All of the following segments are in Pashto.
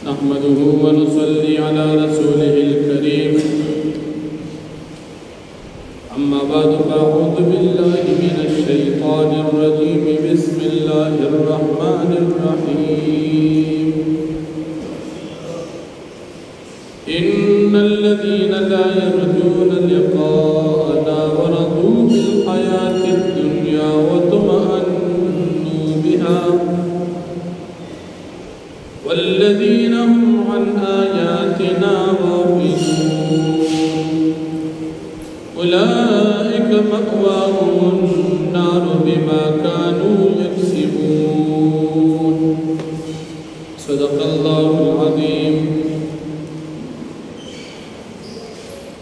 नहमदुहु व नुसल्ली अला रसूलिहिल करीम अम्मा बअद फ़अऊज़ु बिल्लाहि मिनश शैतानिर रजीम बिस्मिल्लाहिर रहमानिर रहीम इन्नल्लज़ीना ला यरजूना लिक़ाअना व रदू बिल हयातिद दुनिया व तुमअन्नु बिहा वल्लज़ीना हुम अन आयातिना गाफ़िलून उलाइका मअवाहुमुन नार बिमा कानू यक्सिबून। सदक़ल्लाहुल अज़ीम।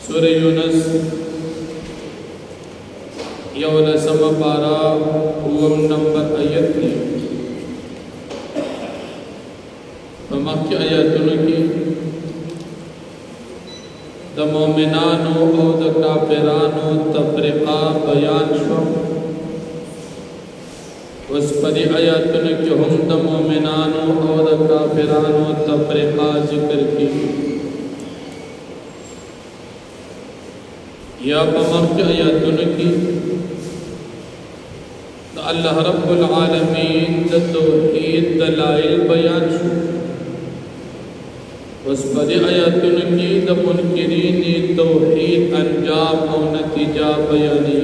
सूरह यूनुस यौलसम पारा नंबर आयत में मक्की आयतों की द मोमिनानो और द काफिरानो तफरीका बयान शो उस परी आयतों की हम द मोमिनानो और द काफिरानो तफरीका जिक्र की या मक्की आयतों की अल्लाह रब्बुल आलमीन द तौहीद दलाइल बयान शो उस परी आयतुन की द मुनकिरीन तौहीद अंजाम और नतीजा बयानी।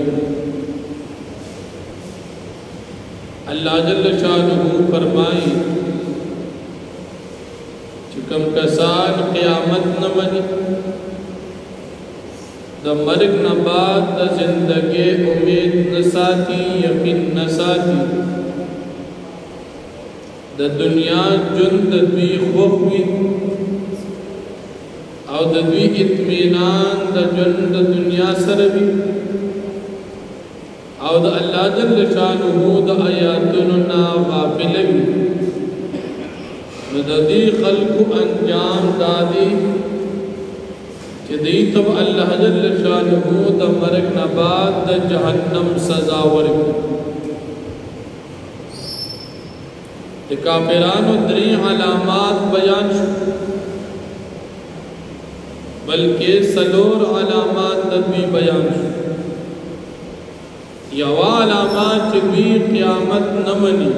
अल्लाह जल्ल शानुहु फरमाई चिकम कसान क़यामत न मनी द मर्ग न बाद द जिंदगी उम्मीद न साथी यकीन न साथी द दुनिया जुंद द्वी खुफ़ी और द्वी इत्मीनान द जुंद दुनिया सरवी और अल्लाह जल्ल शानुहु द आयातुन ना गाफिलवी दी खल्क़ु अंजाम दादी दी तब अल्लाह जल्ल शानुहु द मर्ग न बाद द जहन्नम सजावर की काफिरान द्री अलामात बयान बल्कि सलोर अलामात तद्वी बयान यवा अलामात चिद्वी क़यामत न मनी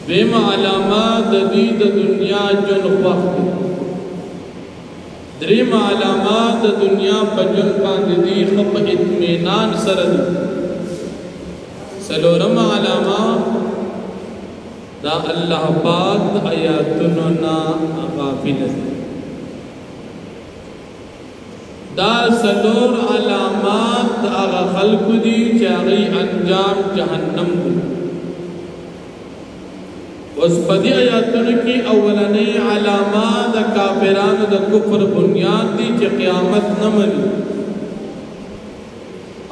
वेम अलामात दीद दुनिया जुन वक्त द्रीम अलामात दुनिया पजुन पांदी खप इत्मीनान सरद सलोरम अलामा दा अल्लाह पाक आयातुन ना गाफिल दा सलोर अलामात आगा खल्क़ दी चागी अंजाम जहन्नम दी उस पदी आयतुन की अवलने अलामात काफिरान द कुफ्र बुनियाद दी च क़यामत न मनी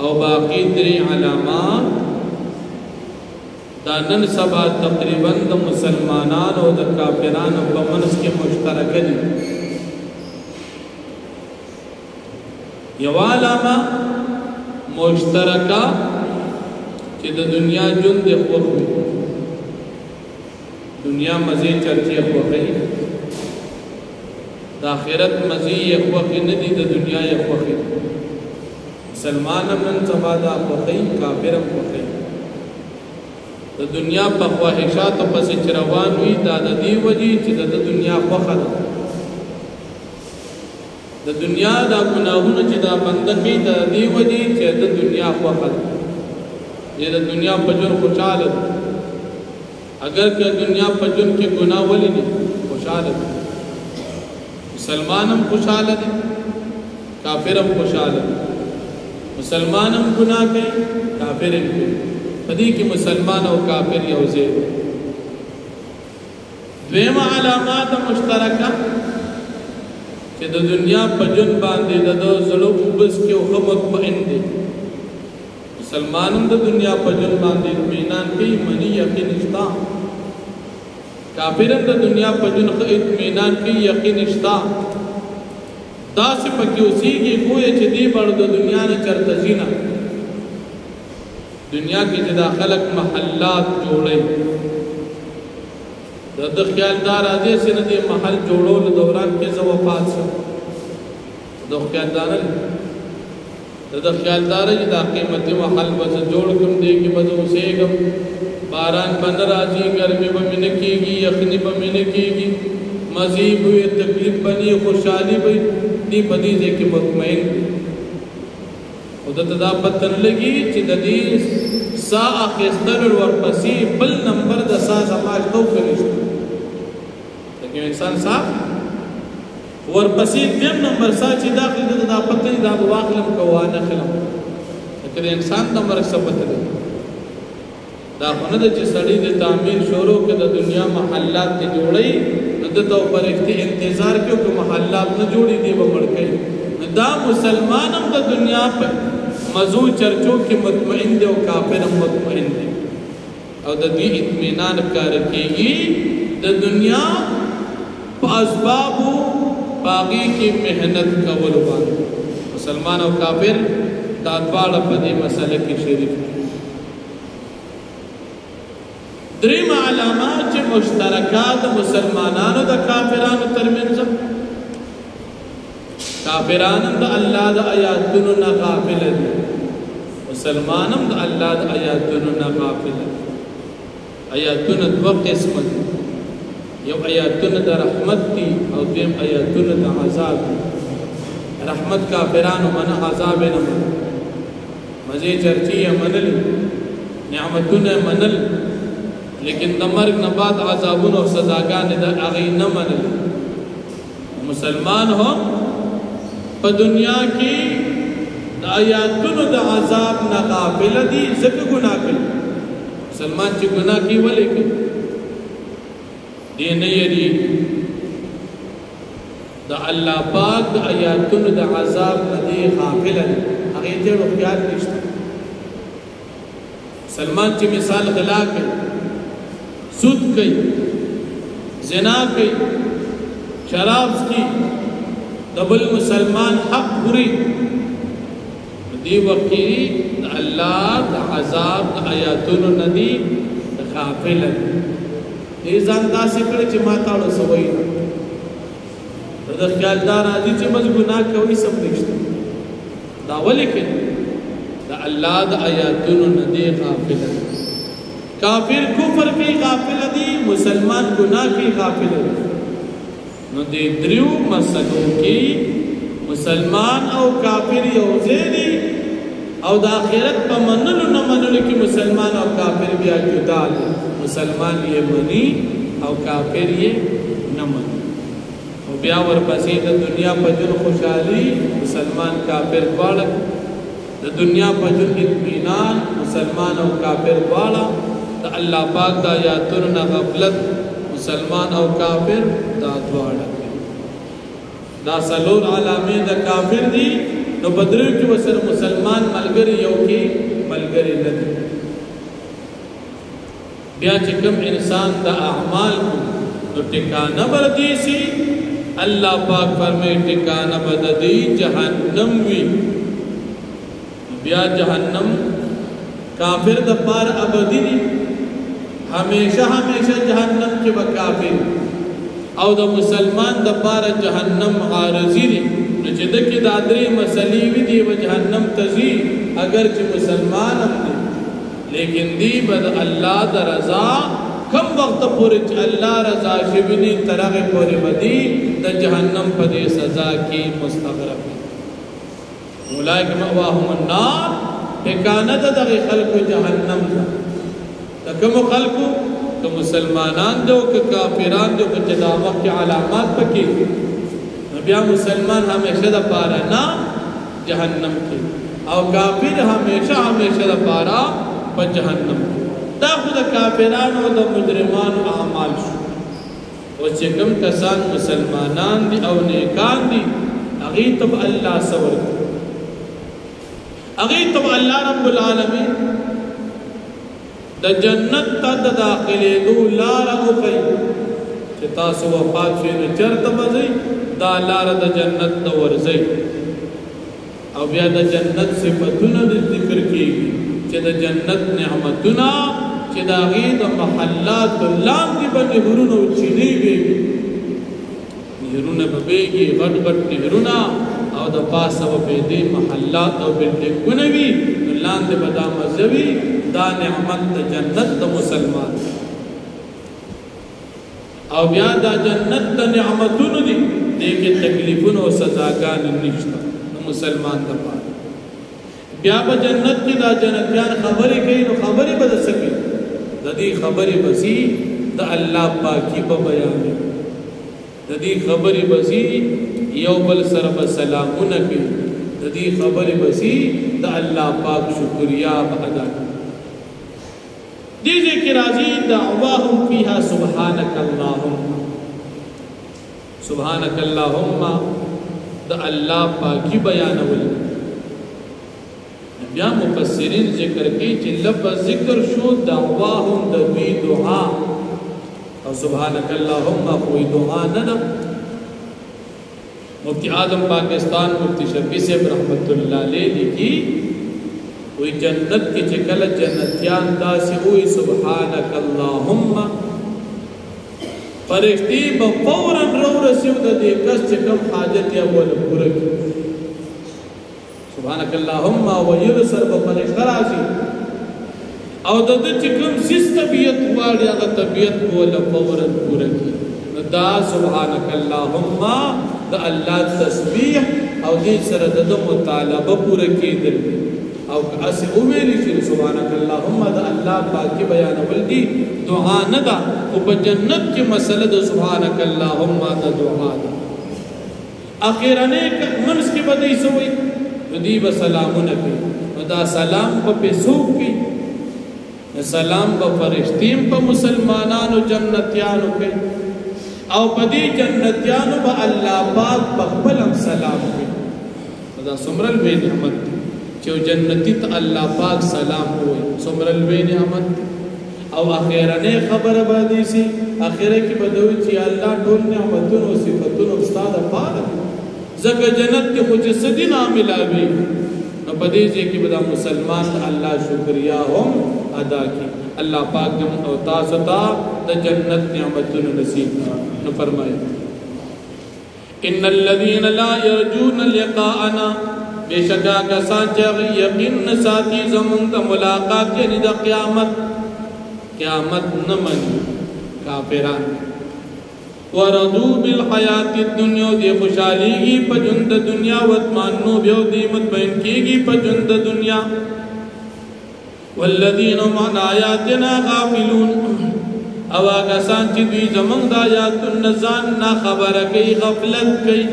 और बाकी दरी अलामात दानन सबा तकरीबन द मुसलमानान और द काफिरान बमनस के मुश्तरक दी यवालामा मुश्तरका कि द दुनिया जुन दे खुफ़ी दुनिया मज़े चर्चे खुफ़ी द आखिरत मज़े ये खुफ़ी न दी द दुनिया ये खुफ़ी मुसलमान मन सबादा खुफ़ी काफिर खुफ़ी द दुनिया पर ख्वाहिशात पस चरवान हुई दादा दी वजी च द दुनिया खुफ़ा द दुनिया दा गुनाहुन च दा बंदगी द दी वजी च द दुनिया खुफ़ा ये द दुनिया पजुन खुशाल अगर के दुनिया पजुन के गुनाह वली नहीं खुशाल मुसलमानम खुशाल है काफिरम खुशाल मुसलमानम गुनाह के काफिर पदी की मुसलमान और काफिर यौजे द्वेम अलामात मुश्तरका कि द दुनिया पजुन बांधे दो ज़ुल्म उबस के उखमत बंदे मुसलमान द दुनिया पजुन बांधे इत्मीनान की मनी यकीन इश्ता काफिर द दुनिया पजुन इत्मीनान की यकीन इश्ता दास पकी उसी की कोई चदी बढ़ दो दुनिया ने चरतजीना दुनिया की जदा खलक महल्लात जोड़े د خیال دار راځي چې نه دې محل جوړولو دوران کې زه وفات شم د خیال دار د خیال دار چې دا قیمتي محل به زه جوړ کړم دې کې به زه اوسېږم باران به نه راځي ګرمي به مې نه کېږي یخني به مې نه کېږي مزې به وي تکلیف به نه خوشحالي به دې په دې ځای کې مطمئن دي خو دته دا پته نه لګي چې د دې سا اخیستلو ورپسې بل نمبر د سا زما شته او که نشته لکه انسان سا ورپسې دیم نمبر سا چې داخلي دته دا پته نه دا به واخلم که وانه خلم لکه د انسان د مرګ څه پته لګي دا خو نه ده چې سړی د تعمیر شروع که د دنیا محلات دې جوړوي نو دته فرښتې انتظار کړي که محلات نه جوړي دی به مړ کوي نو دا مسلمان هم د دنیا په مزو چرچو کې مطمئن دی او کافر هم مطمئن دی او د دې اطمینان کار کېږي د دنیا په اسبابو باغی کې محنت کولو باندې مسلمان او کافر دا دواړه په دې مسله کې شریک دي دریم علامات چې مشترکات مسلمانانو د کافرانو ترمنځ کافرانو د الله د آیاتونو نه غافل دي مسلمانانو د الله د آیاتونو نه غافل دي آیاتونه دوه قسم دي یو آیاتونه د رحمت دي او دویم آیاتونه د عذاب دي رحمت کافرانو منه عذاب نه منه مزه چرچی منل نعمتونه منل لیکن د مرګ نه بعد عذابونه او سزاګانې د هغې نه منل مسلمان هم په دنیا کې د آیاتونو د عذاب نه غافل دي ځکه ګناه کوي مسلمان چې ګناه کوي ولې کوي دې نه یریږي د الله پاک د آیاتونو د عذاب نه دی غافل دي هغې ته خیال نشته مسلمان چې مثال غلا کوي سود کوي زنا کوي شراب څښي د بل مسلمان حق خوري دې وخت کې د الله د عذاب د آیاتونو نه دی غافل دي ځان داسې کړي چې ما تاړو سوي د خیال دار راځي چې بس ګناه کوي سم نشته دا ولې کوي د الله د آیاتونو نه دی غافل کافر کفر کی غافل دی مسلمان گناہ کی غافل دی نو دې دریو مسلو کې مسلمان او کافر یو ځای دي او د آخرت په منلو نه منلو کې مسلمان او کافر بیا جدا دي مسلمان یې مني او کافر یې نه مني او بیا ورپسې د دنیا په جن خوشحالي مسلمان کافر دواړه د دنیا په جن اطمینان مسلمان او کافر دواړه د الله پاک د آیاتونو نه غفلت مسلمان او کافر دا دواړه دا څلور علامې د کافر دي نو بدرو کې وسره مسلمان ملګری یو کې ملګری نه دي بیا چې کوم انسان د اعمال نو ټکانه بردي سي الله پاک فرمایي ټکانه بددي جهنم وي بیا جهنم کافر د پار ابدی دي ہمیشہ جہنم کے بکافر او د مسلمان د پار جہنم عارضی دی نو چې دکی دادری مسئلی وی دی و جہنم تزی اگر چې مسلمان هم دی لیکن دی بد اللہ د رضا کم وقت پوری چې اللہ رضا شبنی ترغ پوری بدی د جہنم پدی سزا کی مستغرق اولئک مأواهم النار ٹھکانہ د خلق جہنم دا کم خلقو که مسلمانان دو که کافران دو که جدامت کی علامات پکی بیا مسلمان ہمیشہ دا پارا نا جہنم کی او کافر ہمیشہ دا پارا پا جہنم کی دا خود کافران و دا مجرمان اعمال شو و چکم کسان مسلمانان دی او نیکان دی اغیتب اللہ سور اغیتب اللہ رب العالمین د جنت ته د داخلېدو لاره وښیي چې تاسو وفات شئ نو چېرته به ځئ دا لاره د جنت ته ورځئ او بیا د جنت صفتونه ذکر کېږي چې د جنت نعمتونه چې د هغې د محلاتو لاندې به نهرونه او چینې بېږي، نهرونه به بېږي، غټ غټ نهرونه، او د پاسه به په دې محلات او بلډینګونه وي، نو لاندې به دا مزه وي. دا نعمت د جنت د مسلمان. او بیا دا جنت د نعمتونو دي، دې کې تکلیفونه او سزاګانې نشته د مسلمان دپاره. بیا به جنت کې دا جنتیان خبرې کوي، نو خبرې به د څه کوي؟ د دې خبرې به ځي د الله پاکي به بیانوي، د دې خبرې به ځي یو بل سره به سلامونه کوي، د دې خبرې به ځي د الله پاک شکریا به ادا کوي. دې ځای کې راځي دعواهم فیها سبحانک اللهم، سبحانک اللهم د الله پاکي بیانول. بیا مفسرین ذکر کوي چې لفظ ذکر شو دعواهم د دوی دعا، او سبحانک اللهم کوئی دعا نه ده. مفتی اعظم پاکستان مفتی شفیع صاحب رحمت الله علیه لیکي وی جنت کی چکل جنتیان داسی ہوئی سبحانک اللہم، فرشتی با فوراً رو رسیو دا دے کس چکم حاجت یا بولا پورا کی سبحانک اللہم ویل سر با فرشت رازی او دا دا چکم سیس طبیعت والی اگر طبیعت بولا فوراً پورا کی دا سبحانک اللہم دا اللہ تسبیح او دی سر دا دا مطالبہ پورا کی دل او اسی اویلی شیر سبحانک اللہم دا اللہ پاکی بیانول دی دعا ندا او پا جنت کی مسئلہ دا سبحانک اللہم دا دعا دا. اخیرانے منس کی بدئی سوئی دی با سلامون کی دا سلام پا پیسوک کی سلام پا فرشتیم پا مسلمانانو جنتیانو کی او پا دی جنتیانو با اللہ پاک بخبلم سلام کی دا سمرل بے نعمت دی چو جنتی تا اللہ پاک سلام ہوئی سمرل بے نعمت. او اخیرانے خبر بادی سی اخیرے کی بدوی چی اللہ ٹول نعمتون و صفتون استاد پادا زکا جنت کی خوچ صدی ناملا بھی نو بدیجے کی بدا مسلمان اللہ شکریہ ہم ادا کی. اللہ پاک جم اوتاستا دا جنت نعمتون نصیب نو فرمائے ان الذین لا یرجون لقاءنا بے شکا کسان چاگی یقین ساتھی زمون دا ملاقات یعنی دا قیامت نمانی کافران وردو بالحیات الدنیا دی خوشحالی گی پا جند دنیا واتمانو بیو دی مطمئن کی گی پا جند دنیا والذین من آیاتنا غافلون او آگسان چی دوی زمون دا آیات النزان نا خبر کئی غفلت کئی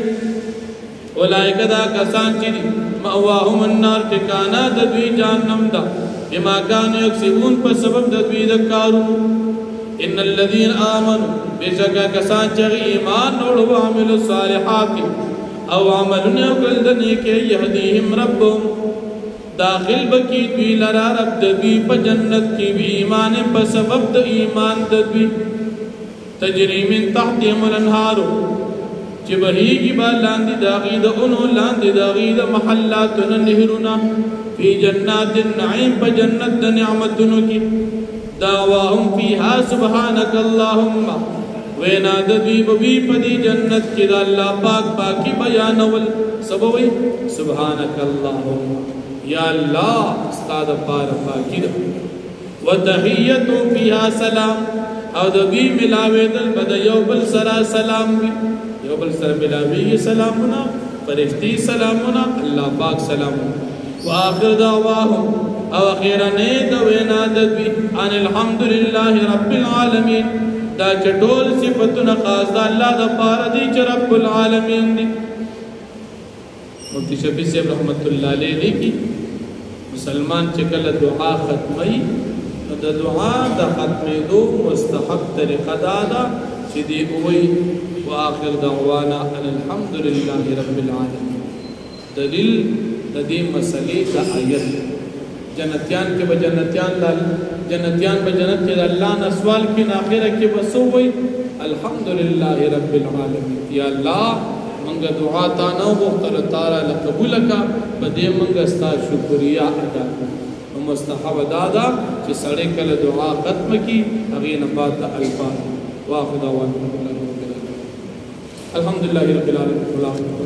اولائک دا کسان چی دی مأواهم النار ٹکانا ددوی جہنم دا بما کانو یکسبون پر سبب ددوی دکارو. ان الذین آمنوا بے شکا کسان چاگی ایمان نوڑو وعمل الصالحات او عملن اکلدنی کے یهدیہم ربهم داخل بکی دوی لرا رب ددوی پا جنت کی بھی ایمان پر سبب دا ایمان ددوی تجری من تحتهم الانہارو چی بہی کی با لاندی داغی دا انہو لاندی داغی دا محلاتنا نہرنا فی جنات النعیم پا جنت دا نعمتنو کی دعواہم فیہا سبحانک اللہم وینا ددوی ببی پا دی جنت کی دا اللہ پاک باکی بیانول سبوی سبحانک اللہم یا اللہ استاد پار پاکی دا وتحییتو فیہا سلام او ددوی ملاوی دل بدا یوبل سرا سلام بھی یوبل سر ملاوی سلامنا فرشتی سلامنا اللہ پاک سلامنا وآخر دعواهم او اخیرنے دوینا ددوی ان الحمدللہ رب العالمین دا چٹول صفتنا خاص دا اللہ دا پارا دی چا رب العالمین دی. مفتی شفیع صاحب رحمت اللہ علیہ کی مسلمان چکل دعا ختمی دا دعا دا ختمی دو مستحب طریقہ دادا چیدی اوئی وآخر دعوانا ان الحمدللہ رب العالمین. دلیل دی مسئلے دا آیت جنتیان کے بجنتیان بجنت کے اللہ نسوال کی ناخرہ کے بسوئی الحمدللہ رب العالمین. یا اللہ منگا دعا تانا مختر تارا لقبولکا بدے منگا ستا شکریہ ادا مستحب دادا چې سړی کله دعا ختم کی هغې نه بعد د الفاظ واخر دعوانا الحمدلله رب العالمین.